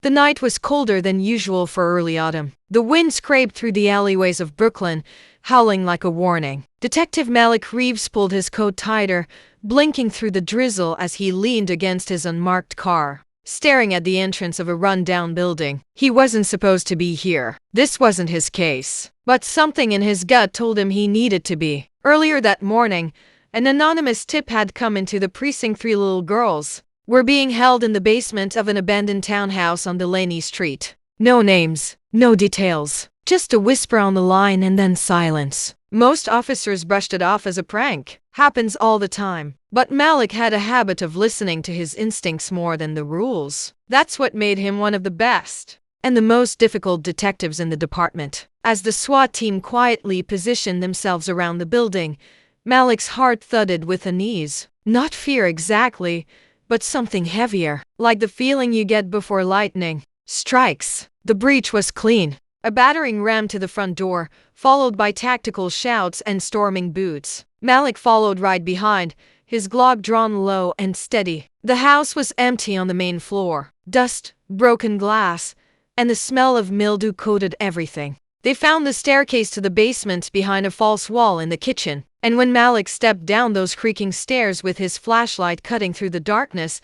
The night was colder than usual for early autumn. The wind scraped through the alleyways of Brooklyn, howling like a warning. Detective Malik Reeves pulled his coat tighter, blinking through the drizzle as he leaned against his unmarked car, staring at the entrance of a run-down building. He wasn't supposed to be here. This wasn't his case. But something in his gut told him he needed to be. Earlier that morning, an anonymous tip had come into the precinct. 3 little girls were being held in the basement of an abandoned townhouse on Delaney Street. No names, no details, just a whisper on the line and then silence. Most officers brushed it off as a prank. Happens all the time. But Malik had a habit of listening to his instincts more than the rules. That's what made him one of the best and the most difficult detectives in the department. As the SWAT team quietly positioned themselves around the building, Malik's heart thudded with unease. Not fear exactly, but something heavier, like the feeling you get before lightning strikes. The breach was clean. A battering ram to the front door, followed by tactical shouts and storming boots. Malik followed right behind, his Glock drawn low and steady. The house was empty on the main floor. Dust, broken glass, and the smell of mildew coated everything. They found the staircase to the basement behind a false wall in the kitchen, and when Malik stepped down those creaking stairs with his flashlight cutting through the darkness,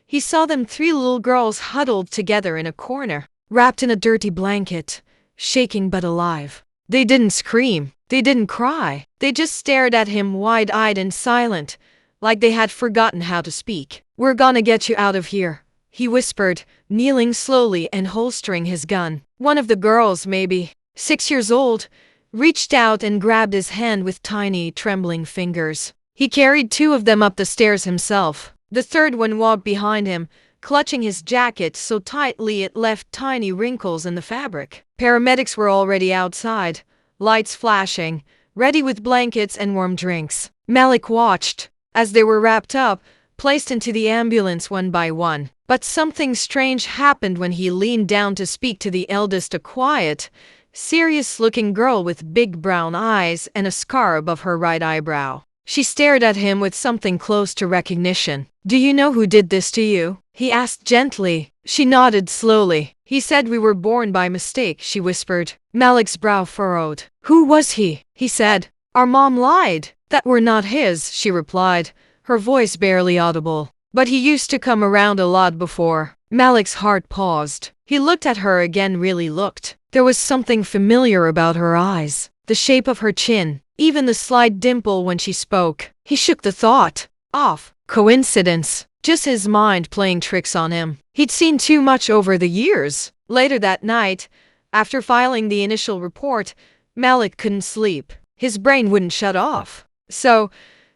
he saw them 3 little girls huddled together in a corner, wrapped in a dirty blanket, shaking but alive. They didn't scream, they didn't cry, they just stared at him wide-eyed and silent, like they had forgotten how to speak. "We're gonna get you out of here," he whispered, kneeling slowly and holstering his gun. One of the girls, maybe 6 years old, reached out and grabbed his hand with tiny, trembling fingers. He carried 2 of them up the stairs himself. The third one walked behind him, clutching his jacket so tightly it left tiny wrinkles in the fabric. Paramedics were already outside, lights flashing, ready with blankets and warm drinks. Malik watched as they were wrapped up, placed into the ambulance one by one. But something strange happened when he leaned down to speak to the eldest, a quiet, serious-looking girl with big brown eyes and a scar above her right eyebrow. She stared at him with something close to recognition. "Do you know who did this to you?" he asked gently. She nodded slowly. "He said we were born by mistake," she whispered. Malik's brow furrowed. "Who was he?" he said. "Our mom lied. That we're not his," she replied, her voice barely audible. "But he used to come around a lot before." Malik's heart paused. He looked at her again, really looked. There was something familiar about her eyes, the shape of her chin, even the slight dimple when she spoke. He shook the thought off. Coincidence? Just his mind playing tricks on him. He'd seen too much over the years. Later that night, after filing the initial report, Malik couldn't sleep. His brain wouldn't shut off. So,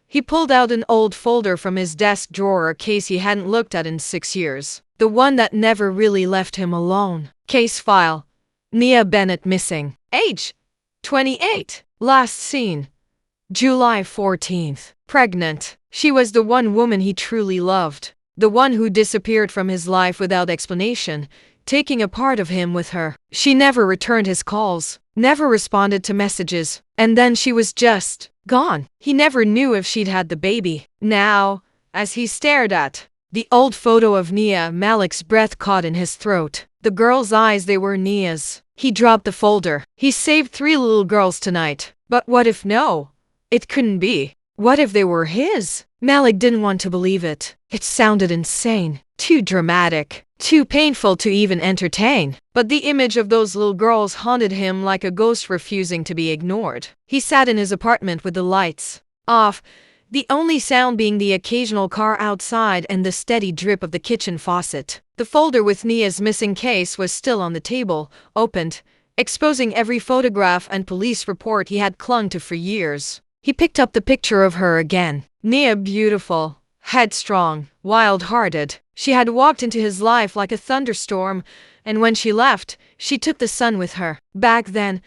he pulled out an old folder from his desk drawer, a case he hadn't looked at in 6 years. The one that never really left him alone. Case file. Nia Bennett missing. Age: 28. Last seen: July 14th. Pregnant. She was the one woman he truly loved. The one who disappeared from his life without explanation, taking a part of him with her. She never returned his calls, never responded to messages, and then she was just gone. He never knew if she'd had the baby. Now, as he stared at the old photo of Nia, Malik's breath caught in his throat. The girl's eyes, they were Nia's. He dropped the folder. He saved 3 little girls tonight. But what if no? It couldn't be. What if they were his? Malik didn't want to believe it. It sounded insane, too dramatic, too painful to even entertain. But the image of those little girls haunted him like a ghost refusing to be ignored. He sat in his apartment with the lights off, the only sound being the occasional car outside and the steady drip of the kitchen faucet. The folder with Nia's missing case was still on the table, opened, exposing every photograph and police report he had clung to for years. He picked up the picture of her again. Nia, beautiful, headstrong, wild-hearted. She had walked into his life like a thunderstorm, and when she left, she took the sun with her. Back then,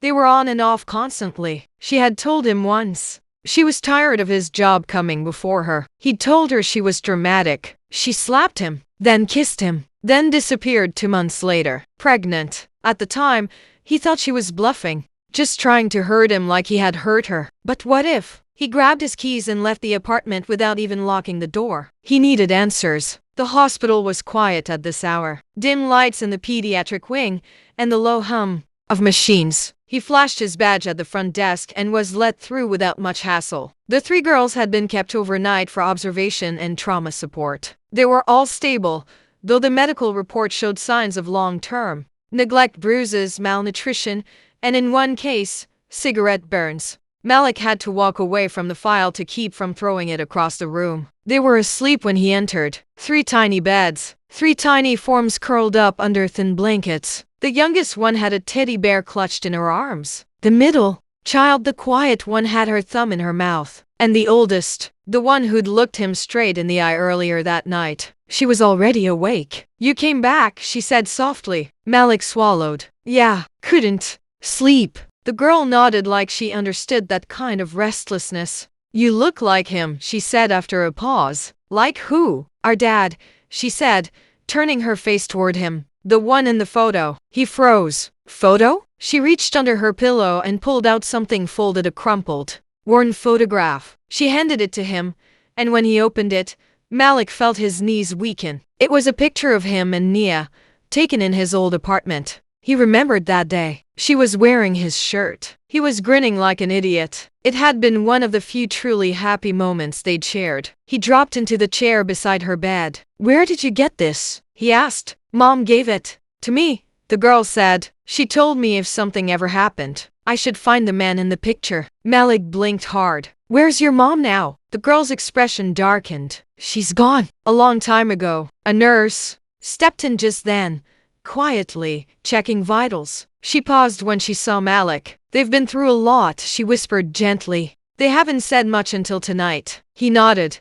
they were on and off constantly. She had told him once she was tired of his job coming before her. He'd told her she was dramatic. She slapped him, then kissed him, then disappeared 2 months later, pregnant. At the time, he thought she was bluffing, just trying to hurt him like he had hurt her. But what if? He grabbed his keys and left the apartment without even locking the door. He needed answers. The hospital was quiet at this hour. Dim lights in the pediatric wing, and the low hum of machines. He flashed his badge at the front desk and was let through without much hassle. The 3 girls had been kept overnight for observation and trauma support. They were all stable, though the medical report showed signs of long-term neglect, bruises, malnutrition, and in one case, cigarette burns. Malik had to walk away from the file to keep from throwing it across the room. They were asleep when he entered. 3 tiny beds, 3 tiny forms curled up under thin blankets. The youngest one had a teddy bear clutched in her arms. The middle child, the quiet one, had her thumb in her mouth. And the oldest, the one who'd looked him straight in the eye earlier that night, she was already awake. "You came back," she said softly. Malik swallowed. "Yeah, couldn't sleep." The girl nodded like she understood that kind of restlessness. "You look like him," she said after a pause. "Like who?" "Our dad," she said, turning her face toward him. "The one in the photo." He froze. "Photo?" She reached under her pillow and pulled out something folded, a crumpled, worn photograph. She handed it to him, and when he opened it, Malik felt his knees weaken. It was a picture of him and Nia, taken in his old apartment. He remembered that day. She was wearing his shirt. He was grinning like an idiot. It had been one of the few truly happy moments they'd shared. He dropped into the chair beside her bed. "Where did you get this?" he asked. "Mom gave it to me," the girl said. "She told me if something ever happened, I should find the man in the picture." Malik blinked hard. "Where's your mom now?" The girl's expression darkened. "She's gone. A long time ago." A nurse stepped in just then, quietly, checking vitals. She paused when she saw Malik. "They've been through a lot," she whispered gently. "They haven't said much until tonight." He nodded.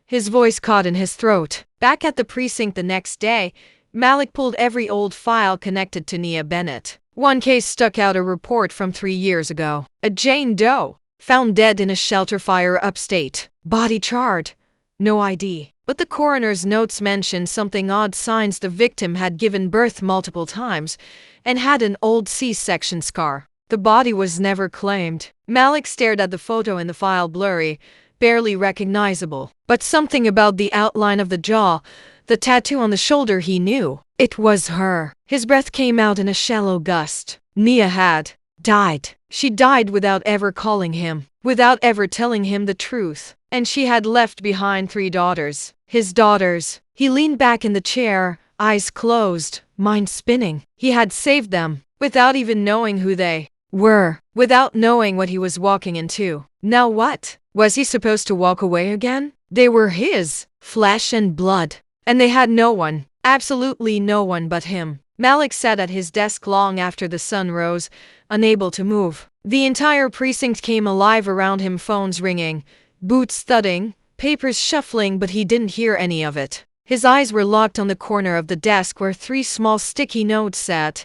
His voice caught in his throat. Back at the precinct the next day, Malik pulled every old file connected to Nia Bennett. One case stuck out, a report from 3 years ago. A Jane Doe, found dead in a shelter fire upstate. Body charred. No ID. But the coroner's notes mentioned something odd: signs the victim had given birth multiple times and had an old C-section scar. The body was never claimed. Malik stared at the photo in the file, blurry, barely recognizable. But something about the outline of the jaw, the tattoo on the shoulder, he knew. It was her. His breath came out in a shallow gust. Nia had died. She died without ever calling him, without ever telling him the truth. And she had left behind 3 daughters. His daughters. He leaned back in the chair, eyes closed, mind spinning. He had saved them, without even knowing who they were, without knowing what he was walking into. Now what? Was he supposed to walk away again? They were his, flesh and blood. And they had no one, absolutely no one but him. Malik sat at his desk long after the sun rose, unable to move. The entire precinct came alive around him, phones ringing, boots thudding, papers shuffling, but he didn't hear any of it. His eyes were locked on the corner of the desk where 3 small sticky notes sat,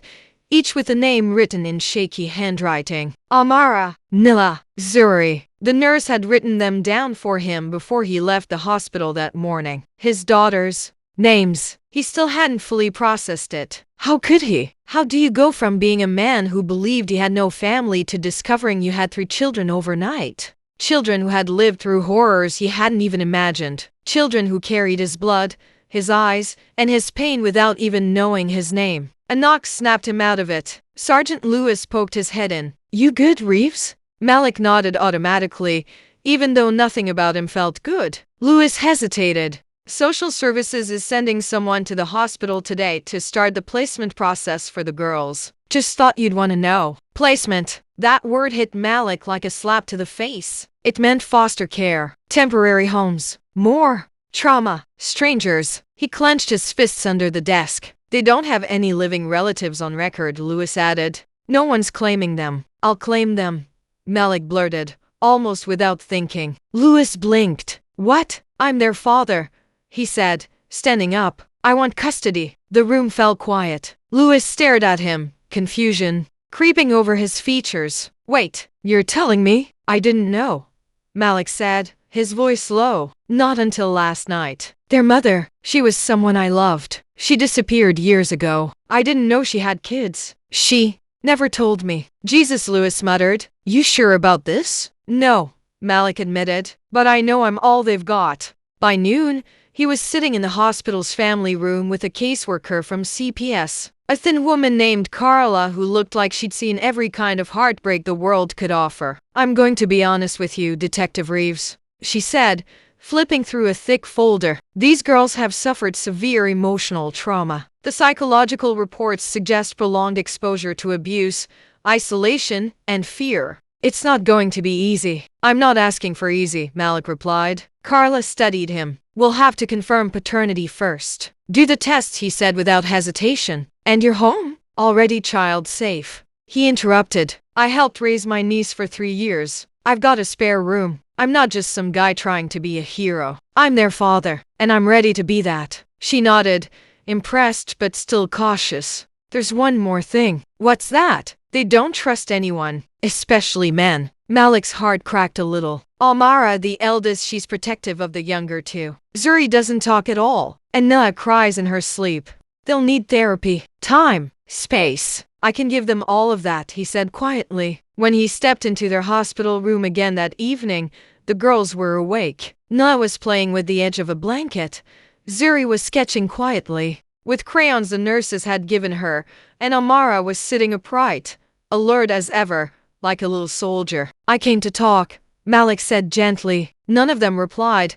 each with a name written in shaky handwriting. Amara, Nila, Zuri. The nurse had written them down for him before he left the hospital that morning. His daughters' names. He still hadn't fully processed it. How could he? How do you go from being a man who believed he had no family to discovering you had 3 children overnight? Children who had lived through horrors he hadn't even imagined. Children who carried his blood, his eyes, and his pain without even knowing his name. A knock snapped him out of it. Sergeant Lewis poked his head in. "You good, Reeves?" Malik nodded automatically, even though nothing about him felt good. Lewis hesitated. "Social services is sending someone to the hospital today to start the placement process for the girls. Just thought you'd want to know." Placement. That word hit Malik like a slap to the face. It meant foster care, temporary homes, more trauma, strangers. He clenched his fists under the desk. "They don't have any living relatives on record," Lewis added. "No one's claiming them." "I'll claim them," Malik blurted, almost without thinking. Lewis blinked. "What?" "I'm their father," he said, standing up. "I want custody." The room fell quiet. Lewis stared at him, confusion creeping over his features. "Wait, you're telling me?" "I didn't know," Malik said, his voice low. "Not until last night. Their mother, she was someone I loved. She disappeared years ago. I didn't know she had kids. She never told me." "Jesus," Lewis muttered. "You sure about this?" "No," Malik admitted, "but I know I'm all they've got." By noon, He was sitting in the hospital's family room with a caseworker from CPS, a thin woman named Carla who looked like she'd seen every kind of heartbreak the world could offer. "I'm going to be honest with you, Detective Reeves," she said, flipping through a thick folder. "These girls have suffered severe emotional trauma. The psychological reports suggest prolonged exposure to abuse, isolation, and fear. It's not going to be easy." "I'm not asking for easy," Malik replied. Carla studied him. "We'll have to confirm paternity first. Do the tests," he said without hesitation. "And you're home? Already child safe?" He interrupted. "I helped raise my niece for 3 years. I've got a spare room. I'm not just some guy trying to be a hero. I'm their father, and I'm ready to be that." She nodded, impressed but still cautious. "There's one more thing." "What's that?" "They don't trust anyone, especially men." Malik's heart cracked a little. Amara, the eldest, she's protective of the younger two. Zuri doesn't talk at all, and Noah cries in her sleep. "They'll need therapy, time, space. I can give them all of that," he said quietly. When he stepped into their hospital room again that evening, the girls were awake. Noah was playing with the edge of a blanket. Zuri was sketching quietly, with crayons the nurses had given her, and Amara was sitting upright, alert as ever, like a little soldier. "I came to talk," Malik said gently. None of them replied,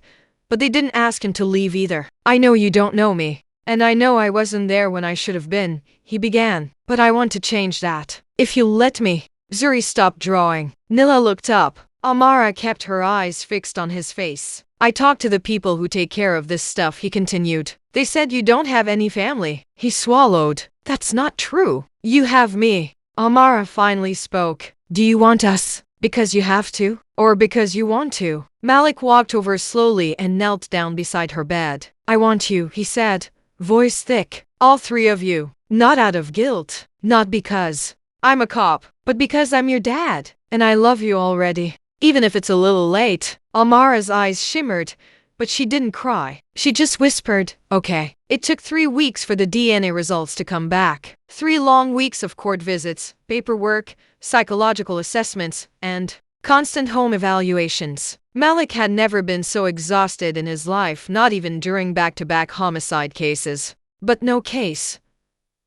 but they didn't ask him to leave either. "I know you don't know me, and I know I wasn't there when I should have been," he began, "but I want to change that. If you'll let me." Zuri stopped drawing. Nilla looked up. Amara kept her eyes fixed on his face. "I talked to the people who take care of this stuff," he continued. "They said you don't have any family." He swallowed. "That's not true. You have me." Amara finally spoke. "Do you want us? Because you have to? Or because you want to?" Malik walked over slowly and knelt down beside her bed. "I want you," he said, voice thick. "All 3 of you. Not out of guilt. Not because I'm a cop, but because I'm your dad, and I love you already. Even if it's a little late." Amara's eyes shimmered, but she didn't cry. She just whispered, "Okay." It took 3 weeks for the DNA results to come back. 3 long weeks of court visits, paperwork, psychological assessments, and constant home evaluations. Malik had never been so exhausted in his life, not even during back-to-back homicide cases. But no case,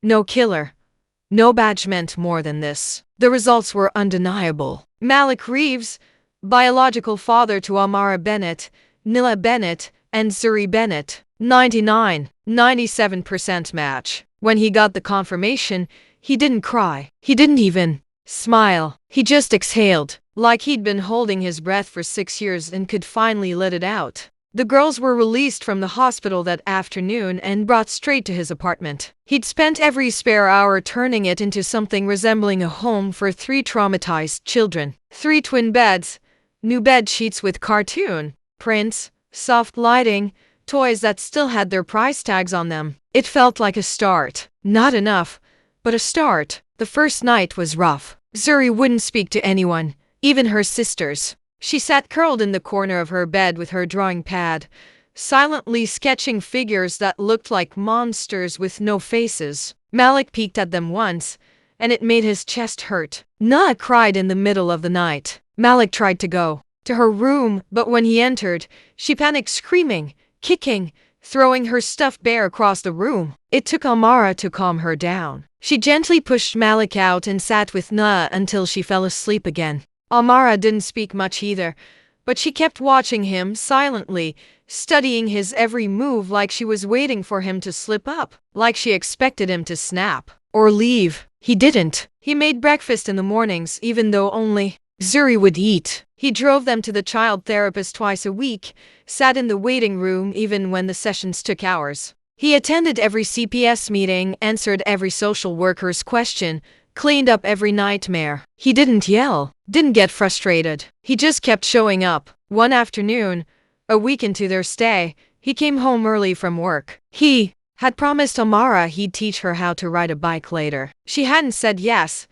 no killer, no badge meant more than this. The results were undeniable. Malik Reeves, biological father to Amara Bennett, Nilla Bennett, and Zuri Bennett, 97% match. When he got the confirmation, he didn't cry. He didn't even smile. He just exhaled, like he'd been holding his breath for 6 years and could finally let it out. The girls were released from the hospital that afternoon and brought straight to his apartment. He'd spent every spare hour turning it into something resembling a home for 3 traumatized children. 3 twin beds, new bed sheets with cartoon prints, soft lighting, toys that still had their price tags on them. It felt like a start. Not enough, but a start. The first night was rough. Zuri wouldn't speak to anyone, even her sisters. She sat curled in the corner of her bed with her drawing pad, silently sketching figures that looked like monsters with no faces. Malik peeked at them once, and it made his chest hurt. Noah cried in the middle of the night. Malik tried to go to her room, but when he entered, she panicked, screaming, kicking, throwing her stuffed bear across the room. It took Amara to calm her down. She gently pushed Malik out and sat with Noah until she fell asleep again. Amara didn't speak much either, but she kept watching him silently, studying his every move like she was waiting for him to slip up, like she expected him to snap or leave. He didn't. He made breakfast in the mornings, even though only Zuri would eat. He drove them to the child therapist twice a week, sat in the waiting room even when the sessions took hours. He attended every CPS meeting, answered every social worker's question, cleaned up every nightmare. He didn't yell, didn't get frustrated. He just kept showing up. One afternoon, a week into their stay, he came home early from work. He had promised Amara he'd teach her how to ride a bike later. She hadn't said yes,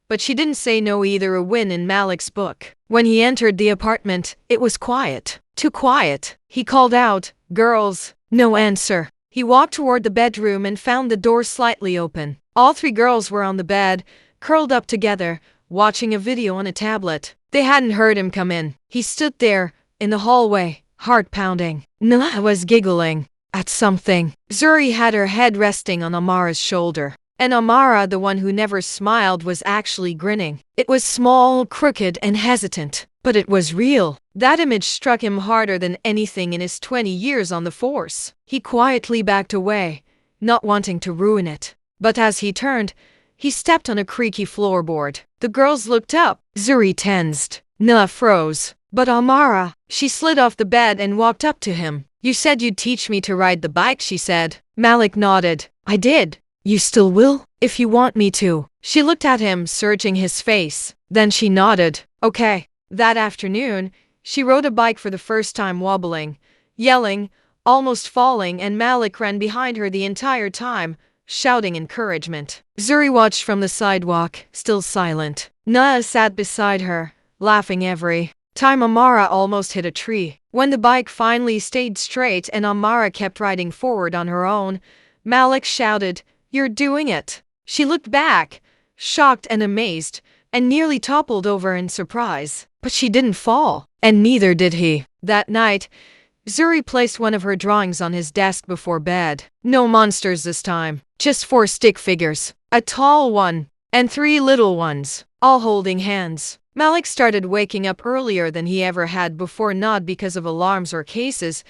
but she didn't say no either, a win in Malik's book. When he entered the apartment, it was quiet. Too quiet. He called out, "Girls." No answer. He walked toward the bedroom and found the door slightly open. All 3 girls were on the bed, curled up together, watching a video on a tablet. They hadn't heard him come in. He stood there, in the hallway, heart pounding. Noah was giggling. at something. Zuri had her head resting on Amara's shoulder. And Amara, the one who never smiled, was actually grinning. It was small, crooked, and hesitant, but it was real. That image struck him harder than anything in his 20 years on the force. He quietly backed away, not wanting to ruin it. But as he turned, he stepped on a creaky floorboard. The girls looked up. Zuri tensed. Nah froze. But Amara, she slid off the bed and walked up to him. You said you'd teach me to ride the bike, she said. Malik nodded. I did. You still will? If you want me to. She looked at him, searching his face. Then she nodded. Okay. That afternoon, she rode a bike for the first time, wobbling, yelling, almost falling, and Malik ran behind her the entire time, shouting encouragement. Zuri watched from the sidewalk, still silent. Naa sat beside her, laughing every time Amara almost hit a tree. When the bike finally stayed straight and Amara kept riding forward on her own, Malik shouted, You're doing it. She looked back, shocked and amazed, and nearly toppled over in surprise. But she didn't fall, and neither did he. That night, Zuri placed one of her drawings on his desk before bed. No monsters this time, just 4 stick figures, a tall one, and 3 little ones, all holding hands. Malik started waking up earlier than he ever had before, not because of alarms or cases,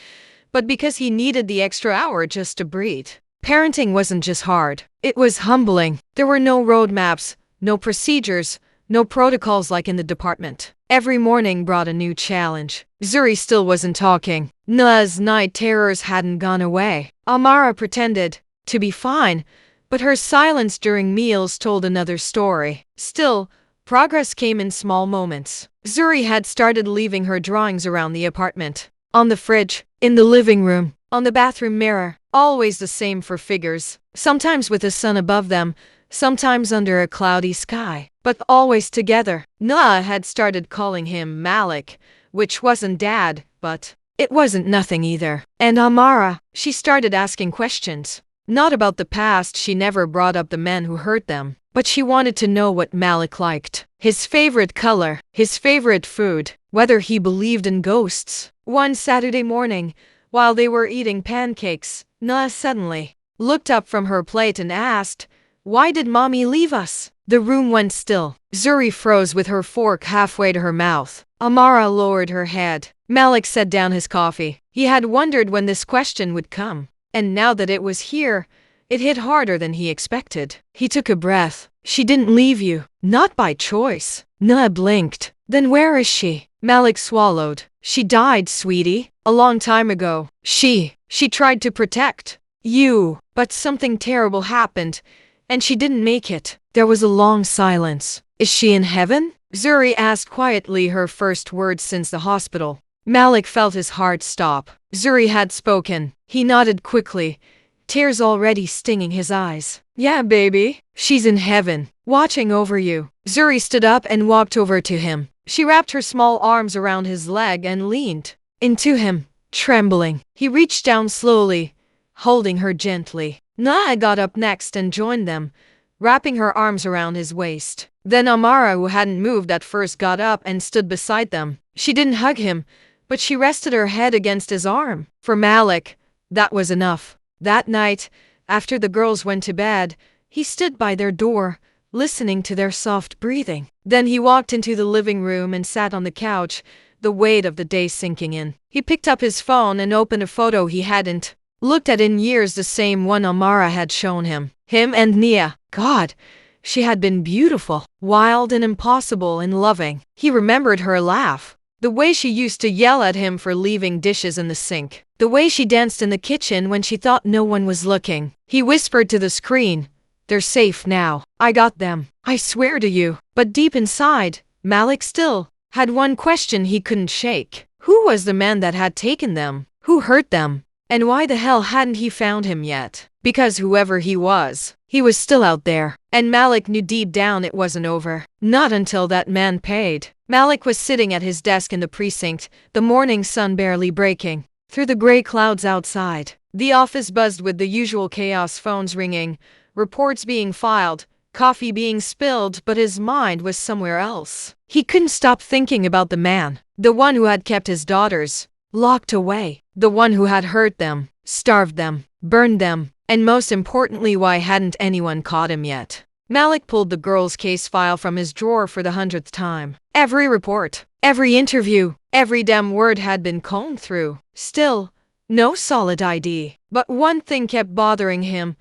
but because he needed the extra hour just to breathe. Parenting wasn't just hard, it was humbling. There were no roadmaps, no procedures, no protocols like in the department. Every morning brought a new challenge. Zuri still wasn't talking. Naa's night terrors hadn't gone away. Amara pretended to be fine, but her silence during meals told another story. Still, progress came in small moments. Zuri had started leaving her drawings around the apartment. On the fridge, in the living room, on the bathroom mirror, always the same 4 figures, sometimes with the sun above them, sometimes under a cloudy sky, but always together. Naa had started calling him Malik, which wasn't dad, but it wasn't nothing either. And Amara, she started asking questions. Not about the past, she never brought up the men who hurt them, but she wanted to know what Malik liked. His favorite color, his favorite food, whether he believed in ghosts. One Saturday morning, while they were eating pancakes, Naa suddenly looked up from her plate and asked, Why did mommy leave us? The room went still. Zuri froze with her fork halfway to her mouth. Amara lowered her head. Malik set down his coffee. He had wondered when this question would come, and now that it was here, it hit harder than he expected. He took a breath. She didn't leave you. Not by choice. Naa blinked. Then where is she? Malik swallowed. She died, sweetie. A long time ago. She tried to protect you, but something terrible happened, and she didn't make it. There was a long silence. Is she in heaven? Zuri asked quietly, her first words since the hospital. Malik felt his heart stop. Zuri had spoken. He nodded quickly, tears already stinging his eyes. Yeah, baby. She's in heaven, watching over you. Zuri stood up and walked over to him. She wrapped her small arms around his leg and leaned into him, trembling. He reached down slowly, holding her gently. Naa got up next and joined them, wrapping her arms around his waist. Then Amara, who hadn't moved at first, got up and stood beside them. She didn't hug him, but she rested her head against his arm. For Malik, that was enough. That night, after the girls went to bed, he stood by their door, listening to their soft breathing. Then he walked into the living room and sat on the couch, the weight of the day sinking in. He picked up his phone and opened a photo he hadn't looked at in years, the same one Amara had shown him. Him and Nia. God, she had been beautiful, wild and impossible and loving. He remembered her laugh. The way she used to yell at him for leaving dishes in the sink. The way she danced in the kitchen when she thought no one was looking. He whispered to the screen, They're safe now. I got them. I swear to you. But deep inside, Malik still had one question he couldn't shake. Who was the man that had taken them? Who hurt them? And why the hell hadn't he found him yet? Because whoever he was still out there. And Malik knew deep down it wasn't over. Not until that man paid. Malik was sitting at his desk in the precinct, the morning sun barely breaking through the gray clouds outside. The office buzzed with the usual chaos, phones ringing, reports being filed, coffee being spilled, but his mind was somewhere else. He couldn't stop thinking about the man, the one who had kept his daughters, locked away. The one who had hurt them, starved them, burned them, and most importantly, why hadn't anyone caught him yet? Malik pulled the girl's case file from his drawer for the 100th time. Every report, every interview, every damn word had been combed through. Still, no solid ID. But one thing kept bothering him.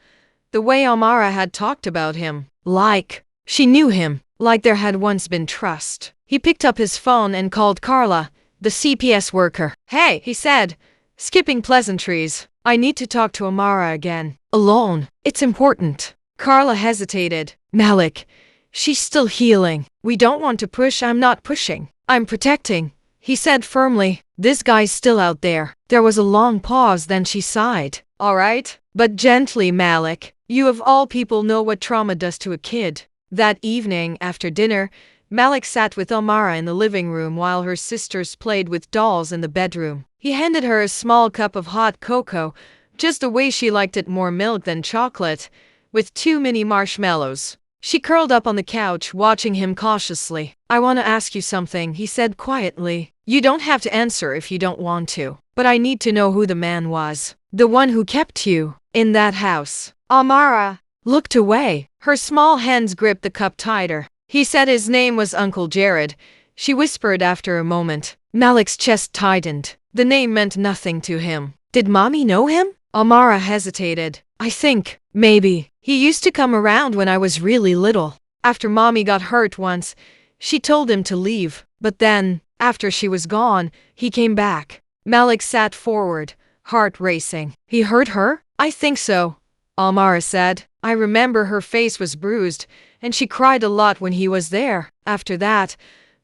The way Amara had talked about him. Like she knew him. Like there had once been trust. He picked up his phone and called Carla, the CPS worker. "Hey," he said, skipping pleasantries. "I need to talk to Amara again. Alone. It's important." Carla hesitated. "Malik, she's still healing. We don't want to push." "I'm not pushing. I'm protecting," he said firmly. "This guy's still out there." There was a long pause, then she sighed. "All right, but gently, Malik. You of all people know what trauma does to a kid." That evening, after dinner, Malik sat with Amara in the living room while her sisters played with dolls in the bedroom. He handed her a small cup of hot cocoa, just the way she liked it, more milk than chocolate, with 2 mini marshmallows. She curled up on the couch, watching him cautiously. "I want to ask you something," he said quietly. "You don't have to answer if you don't want to, but I need to know who the man was. The one who kept you in that house." Amara looked away. Her small hands gripped the cup tighter. "He said his name was Uncle Jared," she whispered after a moment. Malik's chest tightened. The name meant nothing to him. "Did Mommy know him?" Amara hesitated. "I think, maybe. He used to come around when I was really little. After Mommy got hurt once, she told him to leave. But then, after she was gone, he came back." Malik sat forward, heart racing. "He hurt her?" "I think so," Amara said. "I remember her face was bruised, and she cried a lot when he was there. After that,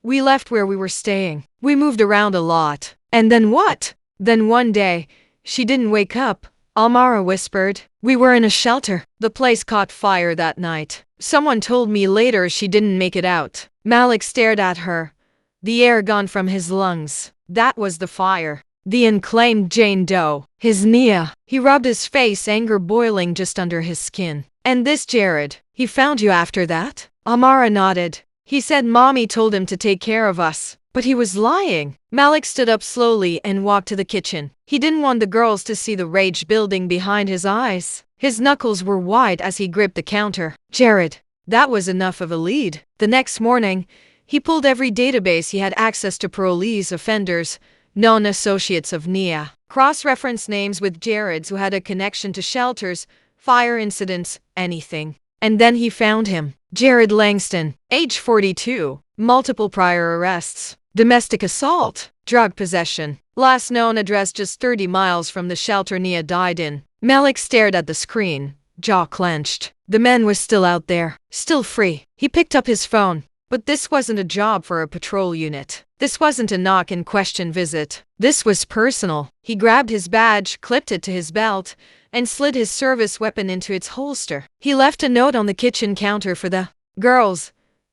we left where we were staying. We moved around a lot." "And then what?" "Then one day, she didn't wake up," Amara whispered. "We were in a shelter. The place caught fire that night. Someone told me later she didn't make it out." Malik stared at her, the air gone from his lungs. That was the fire. The unclaimed Jane Doe. His Nia. He rubbed his face, anger boiling just under his skin. "And this Jared, he found you after that?" Amara nodded. "He said Mommy told him to take care of us. But he was lying." Malik stood up slowly and walked to the kitchen. He didn't want the girls to see the rage building behind his eyes. His knuckles were white as he gripped the counter. "Jared." That was enough of a lead. The next morning, he pulled every database he had access to: parolees, offenders, known associates of Nia. Cross-referenced names with Jared's who had a connection to shelters, fire incidents, anything. And then he found him. Jared Langston, age 42, multiple prior arrests, domestic assault, drug possession. Last known address just 30 miles from the shelter Nia died in. Malik stared at the screen, jaw clenched. The man was still out there, still free. He picked up his phone. But this wasn't a job for a patrol unit. This wasn't a knock-and-question visit. This was personal. He grabbed his badge, clipped it to his belt, and slid his service weapon into its holster. He left a note on the kitchen counter for the girls.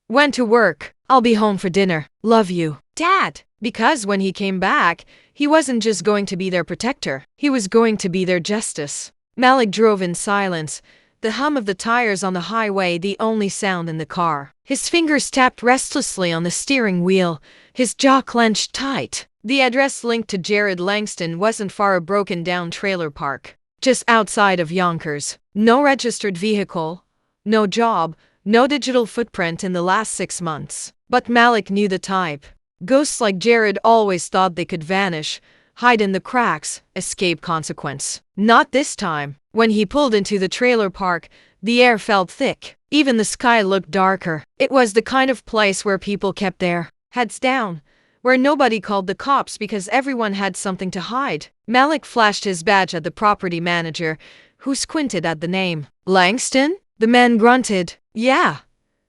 "Went to work. I'll be home for dinner. Love you, Dad." Because when he came back, he wasn't just going to be their protector. He was going to be their justice. Malik drove in silence, the hum of the tires on the highway the only sound in the car. His fingers tapped restlessly on the steering wheel, his jaw clenched tight. The address linked to Jared Langston wasn't far, a broken-down trailer park, just outside of Yonkers. No registered vehicle, no job, no digital footprint in the last 6 months. But Malik knew the type. Ghosts like Jared always thought they could vanish, hide in the cracks, escape consequence. Not this time. When he pulled into the trailer park, the air felt thick. Even the sky looked darker. It was the kind of place where people kept their heads down, where nobody called the cops because everyone had something to hide. Malik flashed his badge at the property manager, who squinted at the name. "Langston?" The man grunted. "Yeah.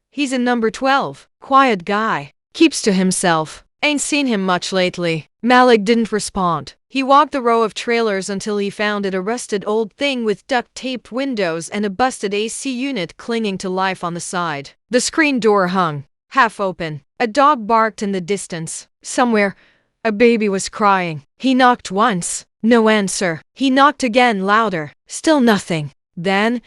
He's in number 12. Quiet guy. Keeps to himself. Ain't seen him much lately." Malik didn't respond. He walked the row of trailers until he found it, a rusted old thing with duct-taped windows and a busted AC unit clinging to life on the side. The screen door hung, half open. A dog barked in the distance. Somewhere, a baby was crying. He knocked once. No answer. He knocked again, louder. Still nothing. Then,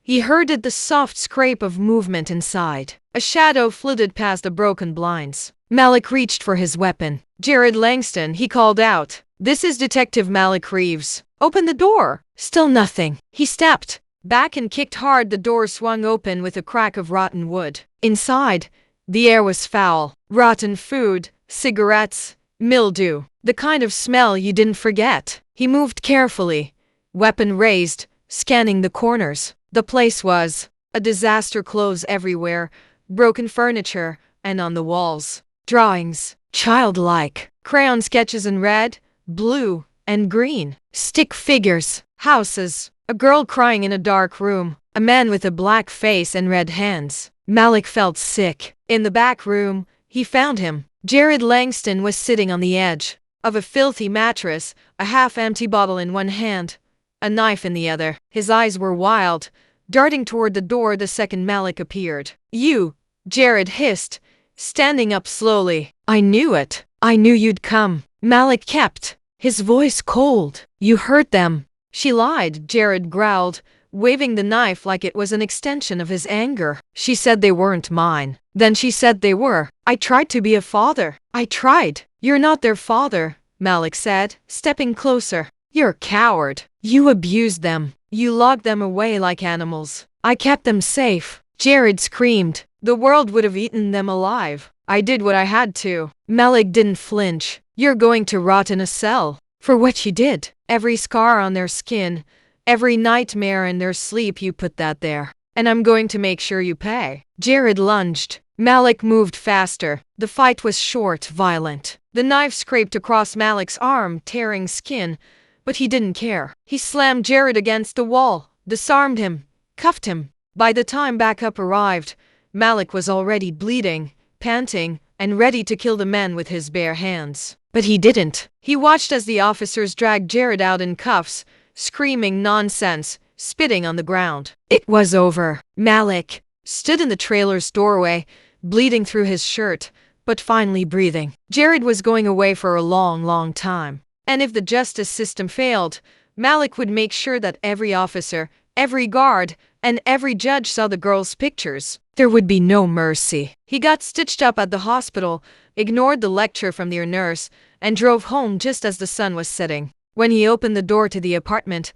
he heard the soft scrape of movement inside. A shadow flitted past the broken blinds. Malik reached for his weapon. "Jared Langston," he called out. This is Detective Malik Reeves. Open the door. Still nothing. He stepped back and kicked hard. The door swung open with a crack of rotten wood. Inside, the air was foul. Rotten food, cigarettes, mildew. The kind of smell you didn't forget. He moved carefully, weapon raised, scanning the corners. The place was a disaster. Clothes everywhere, broken furniture, and on the walls, drawings, childlike, crayon sketches in red, blue, and green, stick figures, houses, a girl crying in a dark room, a man with a black face and red hands. Malik felt sick. In the back room, he found him. Jared Langston was sitting on the edge of a filthy mattress, a half-empty bottle in one hand, a knife in the other. His eyes were wild, darting toward the door the second Malik appeared. "You," Jared hissed, standing up slowly. "I knew it. I knew you'd come." Malik kept his voice cold. "You hurt them." "She lied," Jared growled, waving the knife like it was an extension of his anger. "She said they weren't mine. Then she said they were. I tried to be a father. I tried." "You're not their father," Malik said, stepping closer. "You're a coward. You abused them. You locked them away like animals. I kept them safe." Jared screamed. "The world would have eaten them alive. I did what I had to." Malik didn't flinch. "You're going to rot in a cell for what you did. Every scar on their skin, every nightmare in their sleep, you put that there. And I'm going to make sure you pay." Jared lunged. Malik moved faster. The fight was short, violent. The knife scraped across Malik's arm, tearing skin, but he didn't care. He slammed Jared against the wall, disarmed him, cuffed him. By the time backup arrived, Malik was already bleeding, panting, and ready to kill the man with his bare hands. But he didn't. He watched as the officers dragged Jared out in cuffs, screaming nonsense, spitting on the ground. It was over. Malik stood in the trailer's doorway, bleeding through his shirt, but finally breathing. Jared was going away for a long, long time. And if the justice system failed, Malik would make sure that every officer, every guard, and every judge saw the girl's pictures. There would be no mercy. He got stitched up at the hospital, ignored the lecture from their nurse, and drove home just as the sun was setting. When he opened the door to the apartment,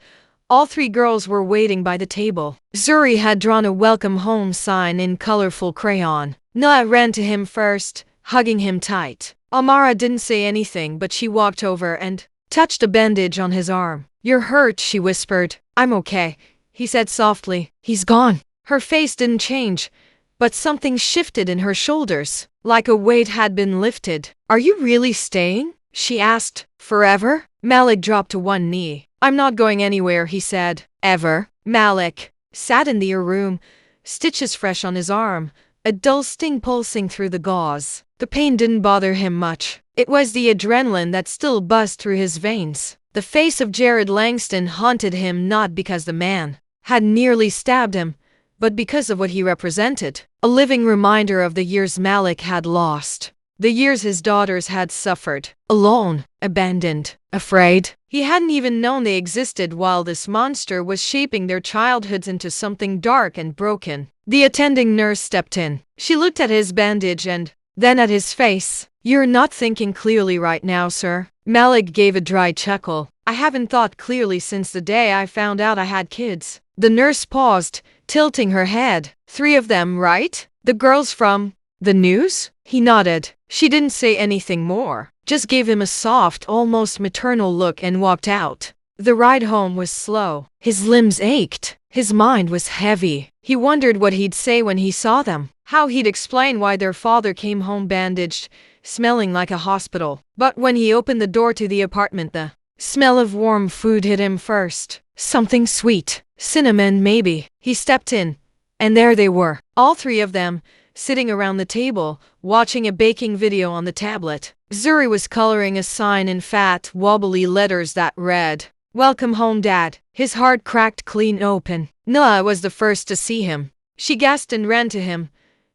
all three girls were waiting by the table. Zuri had drawn a welcome home sign in colorful crayon. Noah ran to him first, hugging him tight. Amara didn't say anything, but she walked over and touched a bandage on his arm. "You're hurt," she whispered. "I'm okay," he said softly. "He's gone." Her face didn't change, but something shifted in her shoulders, like a weight had been lifted. "Are you really staying?" she asked. "Forever?" Malik dropped to one knee. "I'm not going anywhere," he said. "Ever?" Malik sat in the room, stitches fresh on his arm, a dull sting pulsing through the gauze. The pain didn't bother him much. It was the adrenaline that still buzzed through his veins. The face of Jared Langston haunted him, not because the man had nearly stabbed him, but because of what he represented. A living reminder of the years Malik had lost. The years his daughters had suffered. Alone, abandoned, afraid. He hadn't even known they existed while this monster was shaping their childhoods into something dark and broken. The attending nurse stepped in. She looked at his bandage and then at his face. "You're not thinking clearly right now, sir." Malik gave a dry chuckle. "I haven't thought clearly since the day I found out I had kids." The nurse paused, tilting her head. "3 of them, right? The girls from the news?" He nodded. She didn't say anything more, just gave him a soft, almost maternal look and walked out. The ride home was slow. His limbs ached. His mind was heavy. He wondered what he'd say when he saw them, how he'd explain why their father came home bandaged, smelling like a hospital. But when he opened the door to the apartment, the smell of warm food hit him first. Something sweet. Cinnamon, maybe. He stepped in, and there they were, all 3 of them, sitting around the table, watching a baking video on the tablet. Zuri was coloring a sign in fat, wobbly letters that read, "Welcome home, Dad." His heart cracked clean open. Noah was the first to see him. She gasped and ran to him,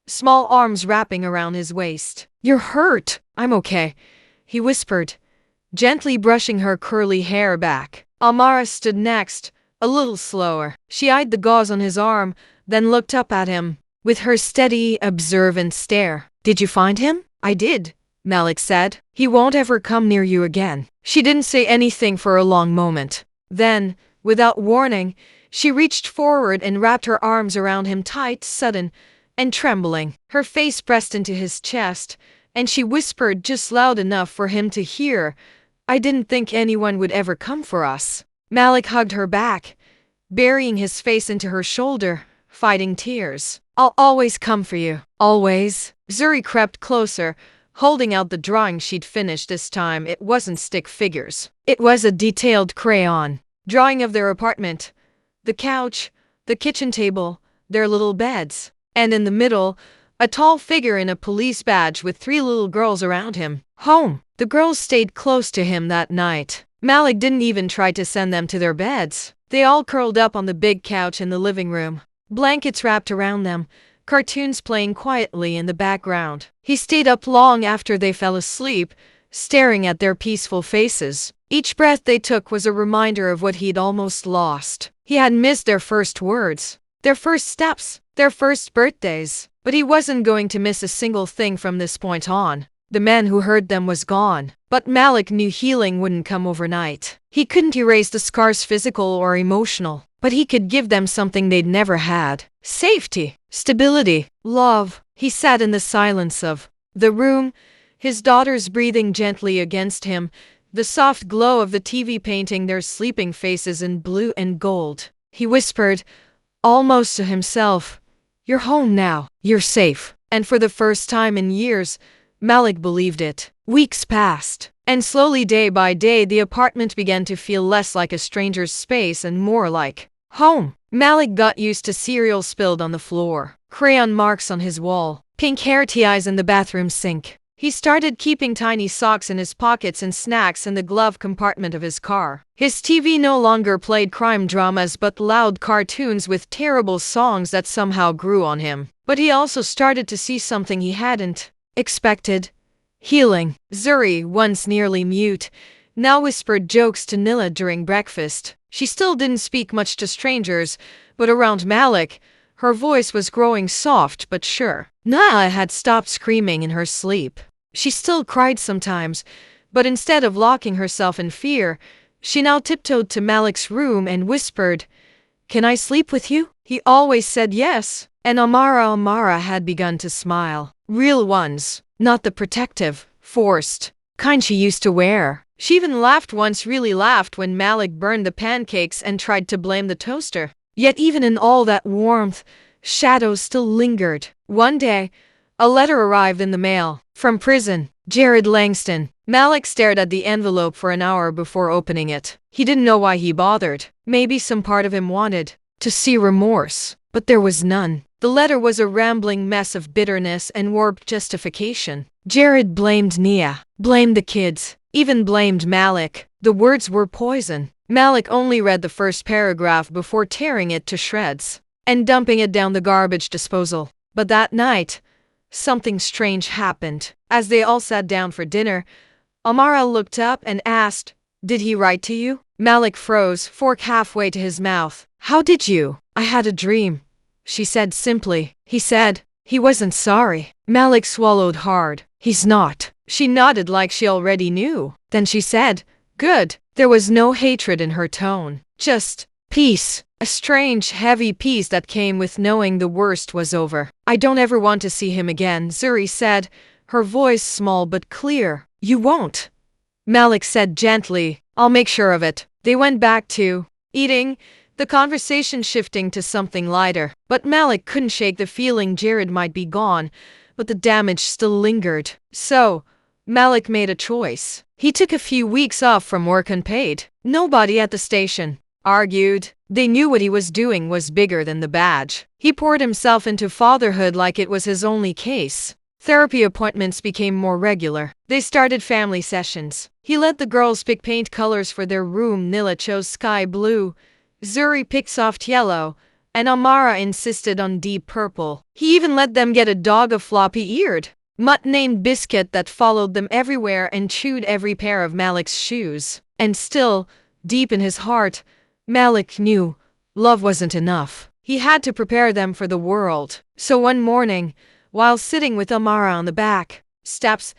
small arms wrapping around his waist. "You're hurt." "I'm okay," he whispered, gently brushing her curly hair back. Amara stood next, a little slower. She eyed the gauze on his arm, then looked up at him with her steady, observant stare. "Did you find him?" "I did," Malik said. He won't ever come near you again. She didn't say anything for a long moment. Then, without warning, she reached forward and wrapped her arms around him tight, sudden, and trembling. Her face pressed into his chest, and she whispered just loud enough for him to hear, "I didn't think anyone would ever come for us." Malik hugged her back, burying his face into her shoulder, fighting tears. "I'll always come for you. Always." Zuri crept closer, holding out the drawing she'd finished. This time it wasn't stick figures. It was a detailed crayon drawing of their apartment, the couch, the kitchen table, their little beds, and in the middle, a tall figure in a police badge with 3 little girls around him. Home. The girls stayed close to him that night. Malik didn't even try to send them to their beds. They all curled up on the big couch in the living room, blankets wrapped around them, cartoons playing quietly in the background. He stayed up long after they fell asleep, staring at their peaceful faces. Each breath they took was a reminder of what he'd almost lost. He had missed their first words, their first steps, their first birthdays. But he wasn't going to miss a single thing from this point on. The man who heard them was gone. But Malik knew healing wouldn't come overnight. He couldn't erase the scars, physical or emotional, but he could give them something they'd never had. Safety, stability, love. He sat in the silence of the room, his daughters breathing gently against him, the soft glow of the TV painting their sleeping faces in blue and gold. He whispered, almost to himself, "You're home now. You're safe." And for the first time in years, Malik believed it. Weeks passed, and slowly, day by day, the apartment began to feel less like a stranger's space and more like home. Malik got used to cereal spilled on the floor, crayon marks on his wall, pink hair ties in the bathroom sink. He started keeping tiny socks in his pockets and snacks in the glove compartment of his car. His TV no longer played crime dramas but loud cartoons with terrible songs that somehow grew on him. But he also started to see something he hadn't expected. Healing. Zuri, once nearly mute, now whispered jokes to Nila during breakfast. She still didn't speak much to strangers, but around Malik, her voice was growing soft but sure. Nila had stopped screaming in her sleep. She still cried sometimes, but instead of locking herself in fear, she now tiptoed to Malik's room and whispered, "Can I sleep with you?" He always said yes, and Amara had begun to smile. Real ones, not the protective, forced kind she used to wear. She even laughed once, really laughed, when Malik burned the pancakes and tried to blame the toaster. Yet even in all that warmth, shadows still lingered. One day, a letter arrived in the mail. From prison, Jared Langston. Malik stared at the envelope for an hour before opening it. He didn't know why he bothered. Maybe some part of him wanted to see remorse, but there was none. The letter was a rambling mess of bitterness and warped justification. Jared blamed Nia, blamed the kids, even blamed Malik. The words were poison. Malik only read the first paragraph before tearing it to shreds and dumping it down the garbage disposal. But that night, something strange happened. As they all sat down for dinner, Amara looked up and asked, "Did he write to you?" Malik froze, fork halfway to his mouth. "How did you?" "I had a dream," she said simply. "He said he wasn't sorry." Malik swallowed hard. "He's not." She nodded like she already knew. Then she said, "Good." There was no hatred in her tone, just peace. A strange, heavy peace that came with knowing the worst was over. "I don't ever want to see him again," Zuri said, her voice small but clear. "You won't," Malik said gently. "I'll make sure of it." They went back to eating, the conversation shifting to something lighter. But Malik couldn't shake the feeling Jared might be gone, but the damage still lingered. So, Malik made a choice. He took a few weeks off from work unpaid. Nobody at the station argued. They knew what he was doing was bigger than the badge. He poured himself into fatherhood like it was his only case. Therapy appointments became more regular. They started family sessions. He let the girls pick paint colors for their room. Nila chose sky blue, Zuri picked soft yellow, and Amara insisted on deep purple. He even let them get a dog, a floppy-eared mutt named Biscuit that followed them everywhere and chewed every pair of Malik's shoes. And still, deep in his heart, Malik knew love wasn't enough. He had to prepare them for the world. So one morning, while sitting with Amara on the back steps,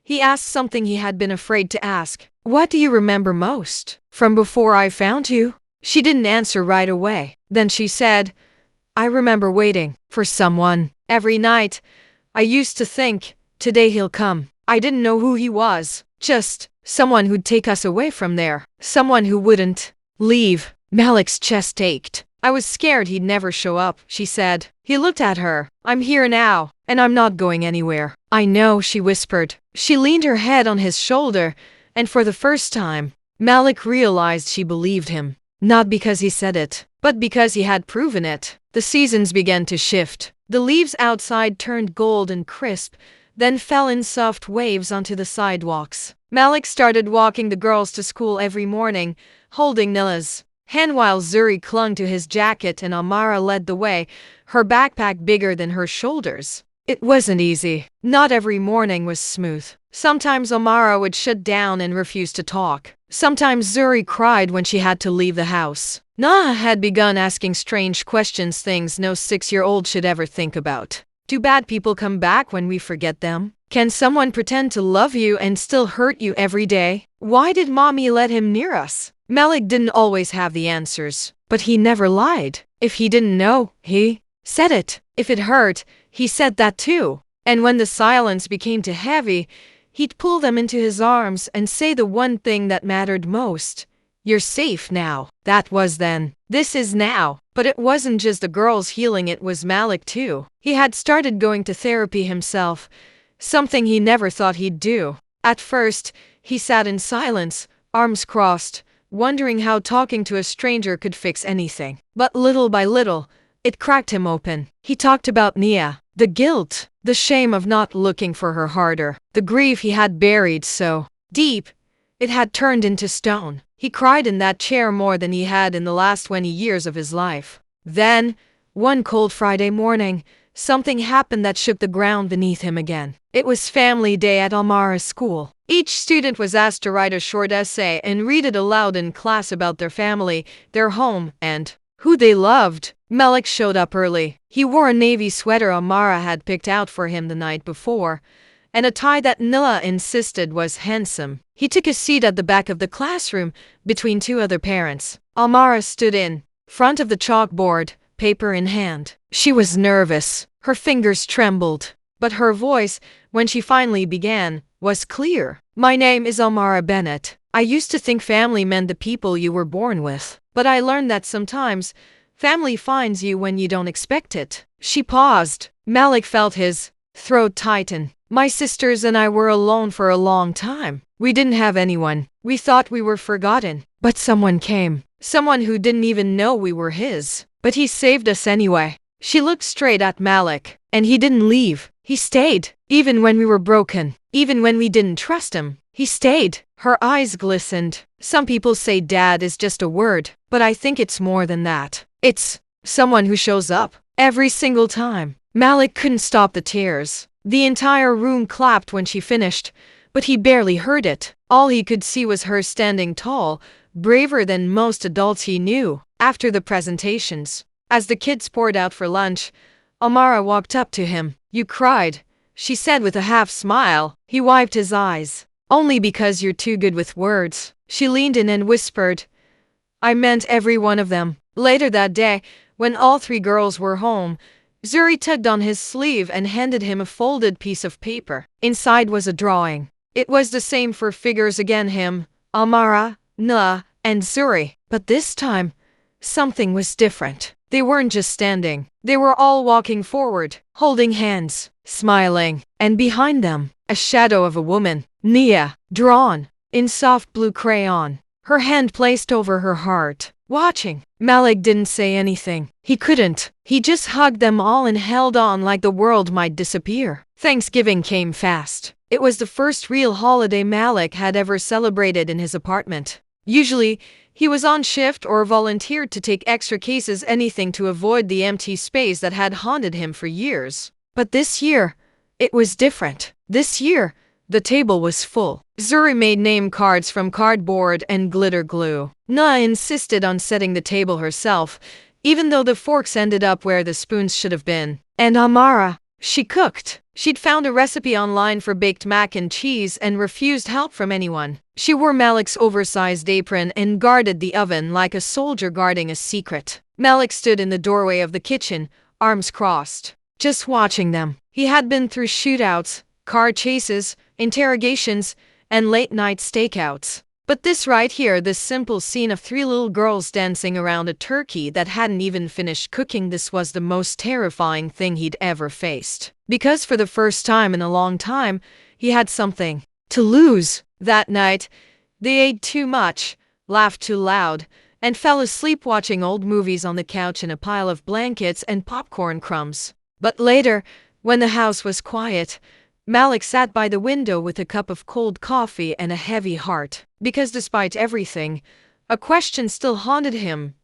He asked something he had been afraid to ask. What do you remember most from before I found you? She didn't answer right away. Then she said, I remember waiting for someone every night. I used to think, today he'll come. I didn't know who he was. Just someone who'd take us away from there. Someone who wouldn't leave. Malik's chest ached. I was scared he'd never show up, she said. He looked at her. I'm here now, and I'm not going anywhere. I know, she whispered. She leaned her head on his shoulder, and for the first time, Malik realized she believed him. Not because he said it, but because he had proven it. The seasons began to shift. The leaves outside turned gold and crisp, then fell in soft waves onto the sidewalks. Malik started walking the girls to school every morning, holding Nila's hand while Zuri clung to his jacket and Amara led the way, her backpack bigger than her shoulders. It wasn't easy. Not every morning was smooth. Sometimes Amara would shut down and refuse to talk. Sometimes Zuri cried when she had to leave the house. Naha had begun asking strange questions, things no 6-year-old should ever think about. Do bad people come back when we forget them? Can someone pretend to love you and still hurt you every day? Why did mommy let him near us? Malik didn't always have the answers, but he never lied. If he didn't know, he said it. If it hurt, he said that too. And when the silence became too heavy, he'd pull them into his arms and say the one thing that mattered most. You're safe now. That was then. This is now. But it wasn't just the girls healing, it was Malik too. He had started going to therapy himself, something he never thought he'd do. At first, he sat in silence, arms crossed, wondering how talking to a stranger could fix anything. But little by little, it cracked him open. He talked about Nia, the guilt, the shame of not looking for her harder, the grief he had buried so deep, it had turned into stone. He cried in that chair more than he had in the last 20 years of his life. Then, one cold Friday morning, something happened that shook the ground beneath him again. It was family day at Almara's school. Each student was asked to write a short essay and read it aloud in class about their family, their home, and who they loved. Malik showed up early. He wore a navy sweater Amara had picked out for him the night before, and a tie that Nila insisted was handsome. He took a seat at the back of the classroom, between two other parents. Amara stood in front of the chalkboard, paper in hand. She was nervous. Her fingers trembled. But her voice, when she finally began, was clear. My name is Amara Bennett. I used to think family meant the people you were born with. But I learned that sometimes, family finds you when you don't expect it. She paused. Malik felt his throat tighten. My sisters and I were alone for a long time. We didn't have anyone. We thought we were forgotten. But someone came. Someone who didn't even know we were his. But he saved us anyway. She looked straight at Malik. And he didn't leave. He stayed. Even when we were broken. Even when we didn't trust him. He stayed. Her eyes glistened. Some people say dad is just a word. But I think it's more than that. It's someone who shows up. Every single time. Malik couldn't stop the tears. The entire room clapped when she finished, but he barely heard it. All he could see was her standing tall, braver than most adults he knew. After the presentations, as the kids poured out for lunch, Amara walked up to him. You cried, she said with a half smile. He wiped his eyes. Only because you're too good with words. She leaned in and whispered, I meant every one of them. Later that day, when all 3 girls were home, Zuri tugged on his sleeve and handed him a folded piece of paper. Inside was a drawing. It was the same for figures again, him, Amara, Nila, and Zuri. But this time, something was different. They weren't just standing. They were all walking forward, holding hands, smiling. And behind them, a shadow of a woman, Nia, drawn in soft blue crayon, her hand placed over her heart, watching. Malik didn't say anything. He couldn't. He just hugged them all and held on like the world might disappear. Thanksgiving came fast. It was the first real holiday Malik had ever celebrated in his apartment. Usually, he was on shift or volunteered to take extra cases, anything to avoid the empty space that had haunted him for years. But this year, it was different. This year, the table was full. Zuri made name cards from cardboard and glitter glue. Nia insisted on setting the table herself, even though the forks ended up where the spoons should have been. And Amara, she cooked. She'd found a recipe online for baked mac and cheese and refused help from anyone. She wore Malik's oversized apron and guarded the oven like a soldier guarding a secret. Malik stood in the doorway of the kitchen, arms crossed, just watching them. He had been through shootouts, car chases, interrogations, and late-night stakeouts. But this right here, this simple scene of 3 little girls dancing around a turkey that hadn't even finished cooking, this was the most terrifying thing he'd ever faced. Because for the first time in a long time, he had something to lose. That night, they ate too much, laughed too loud, and fell asleep watching old movies on the couch in a pile of blankets and popcorn crumbs. But later, when the house was quiet, Malik sat by the window with a cup of cold coffee and a heavy heart. Because despite everything, a question still haunted him.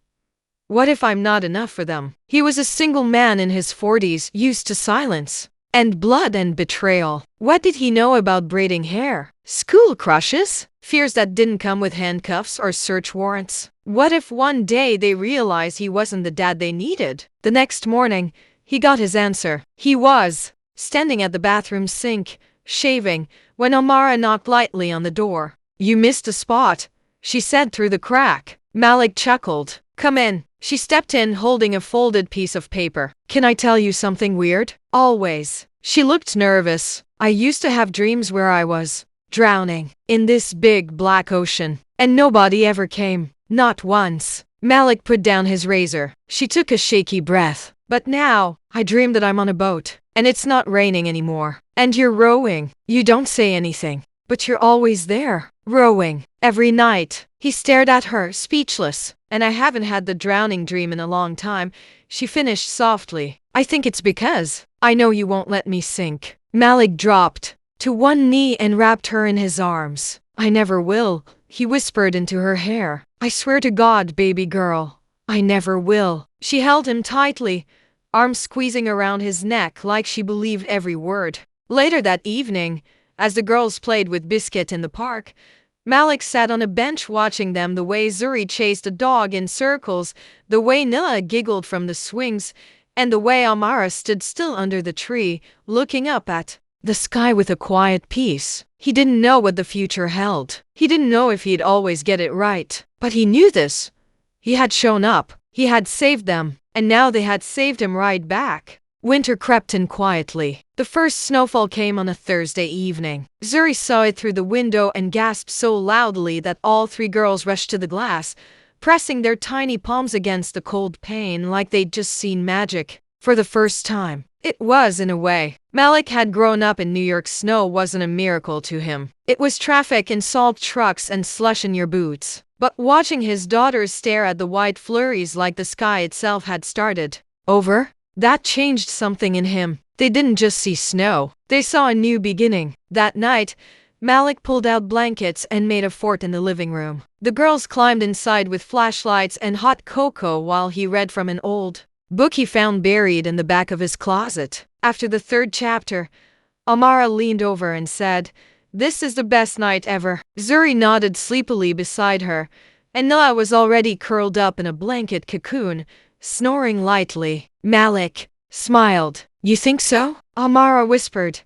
What if I'm not enough for them? He was a single man in his 40s, used to silence and blood and betrayal. What did he know about braiding hair? School crushes? Fears that didn't come with handcuffs or search warrants? What if one day they realized he wasn't the dad they needed? The next morning, he got his answer. He was standing at the bathroom sink, shaving, when Amara knocked lightly on the door. "You missed a spot," she said through the crack. Malik chuckled. "Come in." She stepped in, holding a folded piece of paper. "Can I tell you something weird?" "Always." She looked nervous. "I used to have dreams where I was drowning in this big black ocean, and nobody ever came. Not once." Malik put down his razor. She took a shaky breath. "But now, I dream that I'm on a boat, and it's not raining anymore. And you're rowing. You don't say anything, but you're always there, rowing, every night." He stared at her, speechless. "And I haven't had the drowning dream in a long time," she finished softly. "I think it's because I know you won't let me sink." Malik dropped to one knee and wrapped her in his arms. "I never will," he whispered into her hair. "I swear to God, baby girl, I never will." She held him tightly, arms squeezing around his neck like she believed every word. Later that evening, as the girls played with Biscuit in the park, Malik sat on a bench watching them, the way Zuri chased a dog in circles, the way Nilla giggled from the swings, and the way Amara stood still under the tree, looking up at the sky with a quiet peace. He didn't know what the future held. He didn't know if he'd always get it right. But he knew this. He had shown up. He had saved them. And now they had saved him right back. Winter crept in quietly. The first snowfall came on a Thursday evening. Zuri saw it through the window and gasped so loudly that all 3 girls rushed to the glass, pressing their tiny palms against the cold pane like they'd just seen magic. For the first time, it was, in a way. Malik had grown up in New York. Snow wasn't a miracle to him. It was traffic and salt trucks and slush in your boots. But watching his daughters stare at the white flurries like the sky itself had started over, that changed something in him. They didn't just see snow. They saw a new beginning. That night, Malik pulled out blankets and made a fort in the living room. The girls climbed inside with flashlights and hot cocoa while he read from an old book he found buried in the back of his closet. After the 3rd chapter, Amara leaned over and said, "This is the best night ever." Zuri nodded sleepily beside her, and Nilla was already curled up in a blanket cocoon, snoring lightly. Malik smiled. "You think so?" Amara whispered.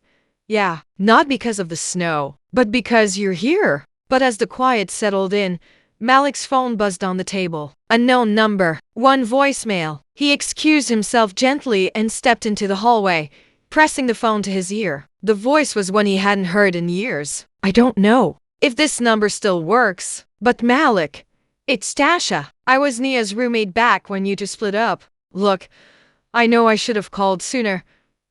"Yeah, not because of the snow, but because you're here." But as the quiet settled in, Malik's phone buzzed on the table. Unknown number. 1 voicemail. He excused himself gently and stepped into the hallway, pressing the phone to his ear. The voice was one he hadn't heard in years. "I don't know if this number still works, but Malik, it's Tasha. I was Nia's roommate back when you two split up. Look, I know I should have called sooner,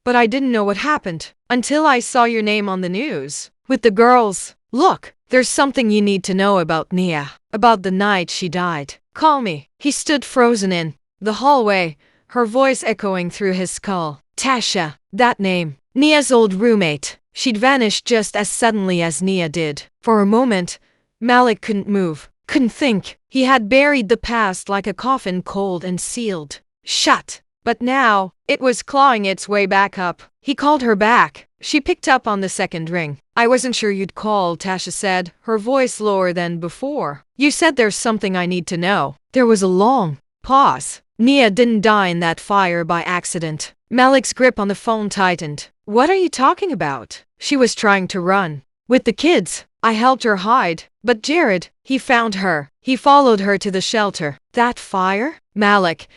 but I didn't know what happened until I saw your name on the news with the girls. Look, there's something you need to know about Nia, about the night she died. Call me." He stood frozen in the hallway, her voice echoing through his skull. Tasha, that name. Nia's old roommate. She'd vanished just as suddenly as Nia did. For a moment, Malik couldn't move, couldn't think. He had buried the past like a coffin, cold and sealed shut. But now, it was clawing its way back up. He called her back. She picked up on the 2nd ring. "I wasn't sure you'd call," Tasha said, her voice lower than before. "You said there's something I need to know." There was a long pause. "Nia didn't die in that fire by accident." Malik's grip on the phone tightened. What are you talking about? She was trying to run. With the kids, I helped her hide. But Jared, he found her. He followed her to the shelter. That fire? Malik,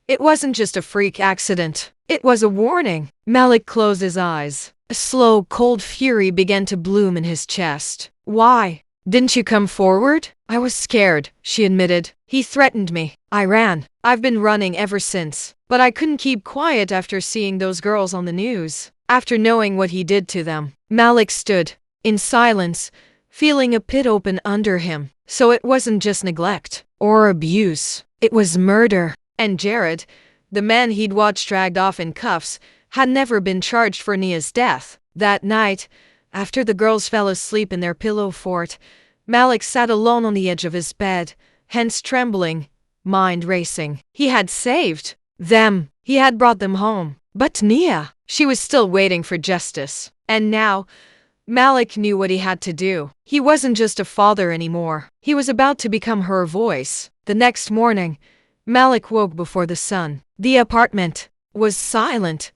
it wasn't just a freak accident. It was a warning. Malik closed his eyes. A slow, cold fury began to bloom in his chest. Why? Didn't you come forward? I was scared, she admitted. He threatened me. I ran. I've been running ever since. But I couldn't keep quiet after seeing those girls on the news. After knowing what he did to them. Malik stood, in silence, feeling a pit open under him. So it wasn't just neglect or abuse. It was murder. And Jared, the man he'd watched dragged off in cuffs, had never been charged for Nia's death. That night, after the girls fell asleep in their pillow fort, Malik sat alone on the edge of his bed, hands trembling, mind racing. He had saved them. He had brought them home. But Nia, she was still waiting for justice. And now, Malik knew what he had to do. He wasn't just a father anymore. He was about to become her voice. The next morning, Malik woke before the sun. The apartment was silent.